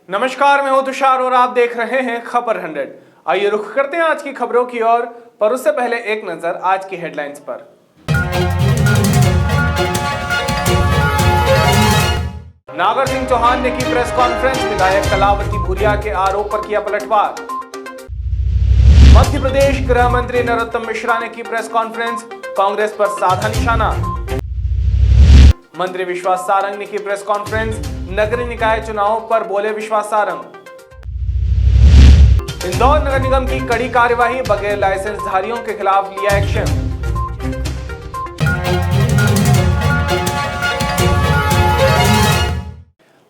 नमस्कार, मैं हूं तुषार और आप देख रहे हैं खबर 100। आइए रुख करते हैं आज की खबरों की ओर, पर उससे पहले एक नजर आज की हेडलाइंस पर। नागर सिंह चौहान ने की प्रेस कॉन्फ्रेंस, विधायक कलावती भूरिया के आरोप पर किया पलटवार। मध्य प्रदेश गृह मंत्री नरोत्तम मिश्रा ने की प्रेस कॉन्फ्रेंस, कांग्रेस पर साधा निशाना। मंत्री विश्वास सारंग ने की प्रेस कॉन्फ्रेंस, नगरीय निकाय चुनावों पर बोले विश्वास सारंग। इंदौर नगर निगम की कड़ी कार्यवाही, बगैर लाइसेंसधारियों के खिलाफ लिया एक्शन।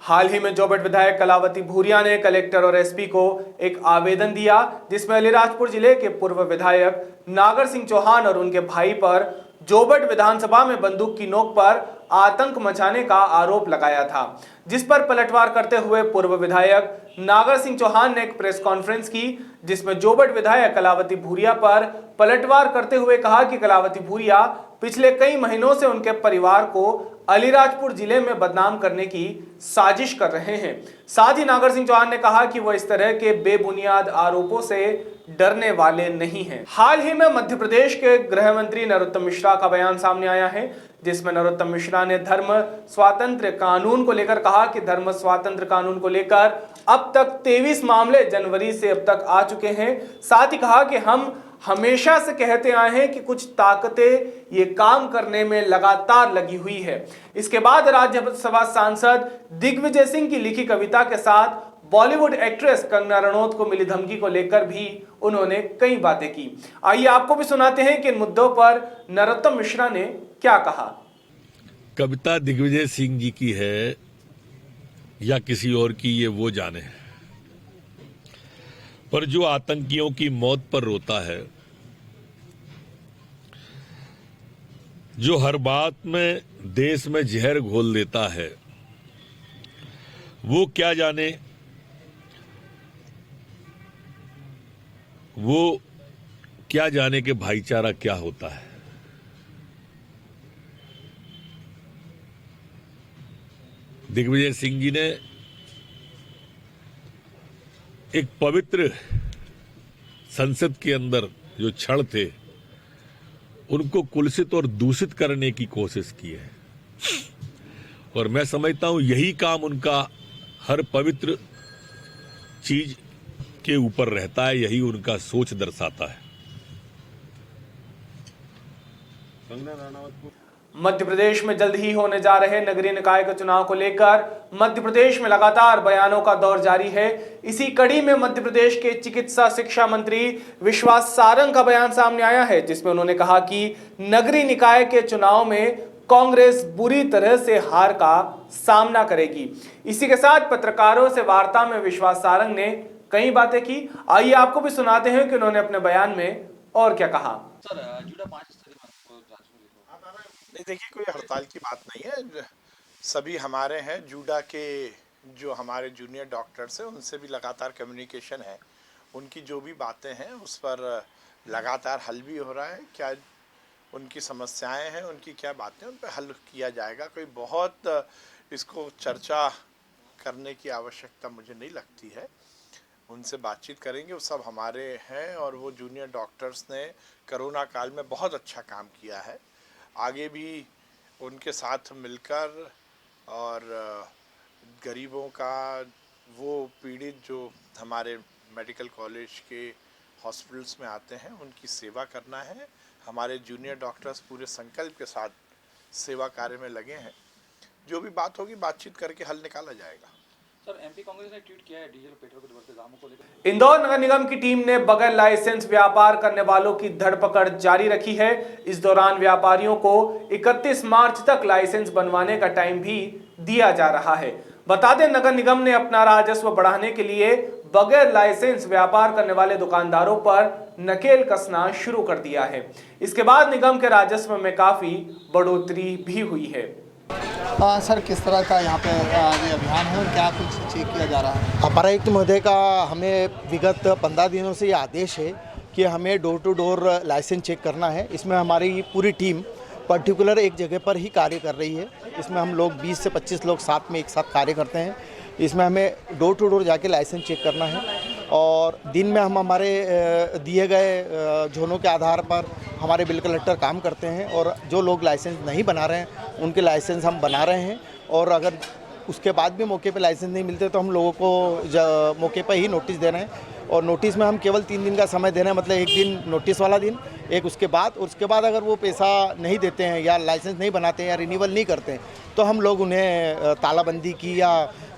हाल ही में जोबट विधायक कलावती भूरिया ने कलेक्टर और एसपी को एक आवेदन दिया, जिसमें अलीराजपुर जिले के पूर्व विधायक नागर सिंह चौहान और उनके भाई पर जोबट विधानसभा में बंदूक की नोक पर आतंक मचाने का आरोप लगाया था, जिस पर पलटवार करते हुए पूर्व विधायक नागर सिंह चौहान ने एक प्रेस कॉन्फ्रेंस की, जिसमें जोबट विधायक कलावती भूरिया पर पलटवार करते हुए कहा कि कलावती भूरिया पिछले कई महीनों से उनके परिवार को अलीराजपुर जिले में बदनाम करने की साजिश कर रहे हैं। साथ ही नागर सिंह चौहान ने कहा कि वो इस तरह के बेबुनियाद आरोपों से डरने वाले नहीं हैं। हाल ही में मध्य प्रदेश के गृह मंत्री नरोत्तम मिश्रा का बयान सामने आया है, जिसमें नरोत्तम मिश्रा ने धर्म स्वातंत्र्य कानून को लेकर कहा कि धर्म स्वातंत्र्य कानून को लेकर अब तक 23 मामले जनवरी से अब तक आ चुके हैं। साथ ही कहा कि हम हमेशा से कहते आए हैं कि कुछ ताकतें ये काम करने में लगातार लगी हुई है। इसके बाद राज्यसभा सांसद दिग्विजय सिंह की लिखी कविता के साथ बॉलीवुड एक्ट्रेस कंगना रनौत को मिली धमकी को लेकर भी उन्होंने कई बातें की। आइए आपको भी सुनाते हैं कि इन मुद्दों पर नरोत्तम मिश्रा ने क्या कहा। कविता दिग्विजय सिंह जी की है या किसी और की, ये वो जाने, पर जो आतंकियों की मौत पर रोता है, जो हर बात में देश में जहर घोल देता है, वो क्या जाने कि भाईचारा क्या होता है। दिग्विजय सिंह जी ने एक पवित्र संसद के अंदर जो क्षण थे, उनको कुलसित और दूषित करने की कोशिश की है, और मैं समझता हूं यही काम उनका हर पवित्र चीज के ऊपर रहता है, यही उनका सोच दर्शाता है। मध्य प्रदेश में जल्द ही होने जा रहे नगरीय निकाय के चुनाव को लेकर मध्य प्रदेश में लगातार बयानों का दौर जारी है। इसी कड़ी में मध्य प्रदेश के चिकित्सा शिक्षा मंत्री विश्वास सारंग का बयान सामने आया है, जिसमें उन्होंने कहा कि नगरीय निकाय के चुनाव में कांग्रेस बुरी तरह से हार का सामना करेगी। इसी के साथ पत्रकारों से वार्ता में विश्वास सारंग ने कई बातें की। आइए आपको भी सुनाते हैं कि उन्होंने अपने बयान में और क्या कहा। नहीं, देखिए, कोई हड़ताल की बात नहीं है। सभी हमारे हैं, जूडा के जो हमारे जूनियर डॉक्टर्स हैं उनसे भी लगातार कम्युनिकेशन है। उनकी जो भी बातें हैं उस पर लगातार हल भी हो रहा है। क्या उनकी समस्याएं हैं, उनकी क्या बातें, उन पर हल किया जाएगा। कोई बहुत इसको चर्चा करने की आवश्यकता मुझे नहीं लगती है। उनसे बातचीत करेंगे, वो सब हमारे हैं, और वो जूनियर डॉक्टर्स ने कोरोना काल में बहुत अच्छा काम किया है। आगे भी उनके साथ मिलकर और गरीबों का, वो पीड़ित जो हमारे मेडिकल कॉलेज के हॉस्पिटल्स में आते हैं, उनकी सेवा करना है। हमारे जूनियर डॉक्टर्स पूरे संकल्प के साथ सेवा कार्य में लगे हैं। जो भी बात होगी बातचीत करके हल निकाला जाएगा। सर, एमपी कांग्रेस ने ट्वीट किया है डीजल पेट्रोल के बढ़ते दामों को लेकर। इंदौर नगर निगम की टीम ने बगैर लाइसेंस व्यापार करने वालों की धरपकड़ जारी रखी है। इस दौरान व्यापारियों को 31 मार्च तक लाइसेंस बनवाने का टाइम भी दिया जा रहा है। बता दें, नगर निगम ने अपना राजस्व बढ़ाने के लिए बगैर लाइसेंस व्यापार करने वाले दुकानदारों पर नकेल कसना शुरू कर दिया है। इसके बाद निगम के राजस्व में काफी बढ़ोतरी भी हुई है। सर, किस तरह का यहाँ पे ये अभियान है और क्या कुछ चेक किया जा रहा है? अपर आयुक्त महोदय का हमें विगत 15 दिनों से ये आदेश है कि हमें door to door license check करना है। इसमें हमारी पूरी टीम पर्टिकुलर एक जगह पर ही कार्य कर रही है। इसमें हम लोग 20 से 25 लोग साथ में एक साथ कार्य करते हैं। इसमें हमें डोर टू डोर जाके लाइसेंस चेक करना है और दिन में हम हमारे दिए गए जोनों के आधार पर हमारे बिल कलेक्टर काम करते हैं और जो लोग लाइसेंस नहीं बना रहे हैं उनके लाइसेंस हम बना रहे हैं और अगर उसके बाद भी मौके पे लाइसेंस नहीं मिलते तो हम लोगों को मौके पर ही नोटिस दे रहे हैं और नोटिस में हम केवल 3 दिन का समय दे रहे हैं, मतलब एक दिन नोटिस वाला दिन, एक उसके बाद अगर वो पैसा नहीं देते हैं या लाइसेंस नहीं बनाते हैं या रिन्यूअल नहीं करते हैं तो हम लोग उन्हें तालाबंदी की या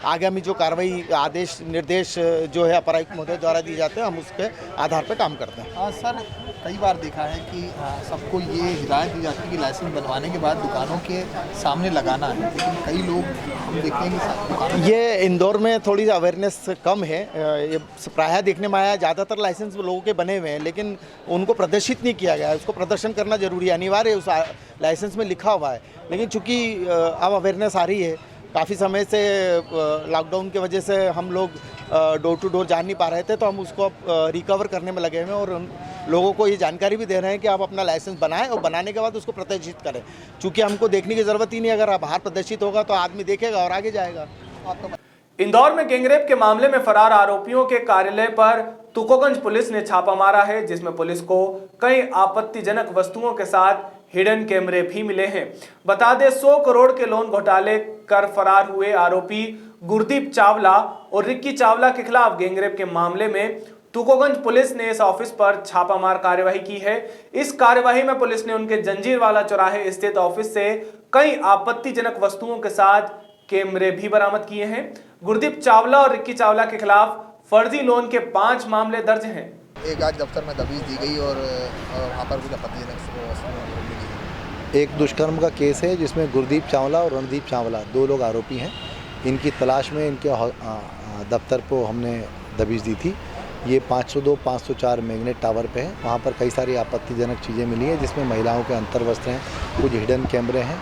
आगामी जो कार्रवाई आदेश निर्देश जो है अपरायुक्त महोदय द्वारा दिए जाते हैं हम उसके आधार पर काम करते हैं। सर कई बार देखा है कि सबको ये हिदायत दी जाती है कि लाइसेंस बनवाने के बाद दुकानों के सामने लगाना है, लेकिन कई लोग हम देखते हैं कि दुकानों ये इंदौर में थोड़ी अवेयरनेस कम है, ये प्रायः देखने में आया ज़्यादातर लाइसेंस लोगों के बने हुए हैं लेकिन उनको प्रदर्शित नहीं किया गया है। उसको प्रदर्शन करना जरूरी है, अनिवार्य है, उस लाइसेंस में लिखा हुआ है। लेकिन चूँकि अब अवेयरनेस आ रही है, काफ़ी समय से लॉकडाउन की वजह से हम लोग डोर टू डोर जा नहीं पा रहे थे तो हम उसको रिकवर करने में लगे हुए हैं और उन लोगों को ये जानकारी भी दे रहे हैं कि आप अपना लाइसेंस बनाएं और बनाने के बाद उसको प्रदर्शित करें, क्योंकि हमको देखने की ज़रूरत ही नहीं, अगर बाहर प्रदर्शित होगा तो आदमी देखेगा और आगे जाएगा। इंदौर में गैंगरेप के मामले में फरार आरोपियों के कार्यालय पर तुकोगंज पुलिस ने छापा मारा है, जिसमें पुलिस को कई आपत्तिजनक वस्तुओं के साथ हिडन कैमरे भी मिले हैं। बता दें 100 करोड़ के लोन घोटाले कर फरार हुए आरोपी गुरदीप चावला और रिक्की चावला के खिलाफ गैंगरेप के मामले में तुकोगंज पुलिस ने इस ऑफिस पर छापामार कार्यवाही की है। इस कार्यवाही में पुलिस ने उनके जंजीरवाला चौराहे स्थित ऑफिस से कई आपत्तिजनक वस्तुओं के साथ कैमरे भी बरामद किए हैं। गुरदीप चावला और रिक्की चावला के खिलाफ फर्जी लोन के 5 मामले दर्ज हैं। एक आज दफ्तर में दबीज दी गई और वहाँ पर कुछ आपत्तिजनक वस्तुएं मिली। एक दुष्कर्म का केस है जिसमें गुरदीप चावला और रणदीप चावला 2 लोग आरोपी हैं। इनकी तलाश में इनके दफ्तर को हमने दबीज दी थी। ये 502, 504 मैग्नेट टावर पे है। वहाँ पर कई सारी आपत्तिजनक चीज़ें मिली हैं, जिसमें महिलाओं के अंतर्वस्त्र हैं, कुछ हिडन कैमरे हैं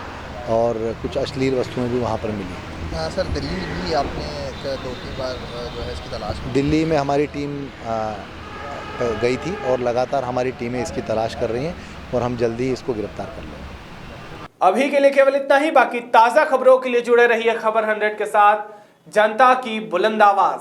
और कुछ अश्लील वस्तुएं भी वहाँ पर मिली। हाँ सर, दिल्ली भी आपने 2-3 बार जो है इसकी तलाश में दिल्ली में हमारी टीम गई थी और लगातार हमारी टीमें इसकी तलाश कर रही हैं और हम जल्दी इसको गिरफ्तार कर लेंगे। अभी के लिए केवल इतना ही। बाकी ताज़ा खबरों के लिए जुड़े रहिए खबर 100 के साथ। जनता की बुलंद आवाज।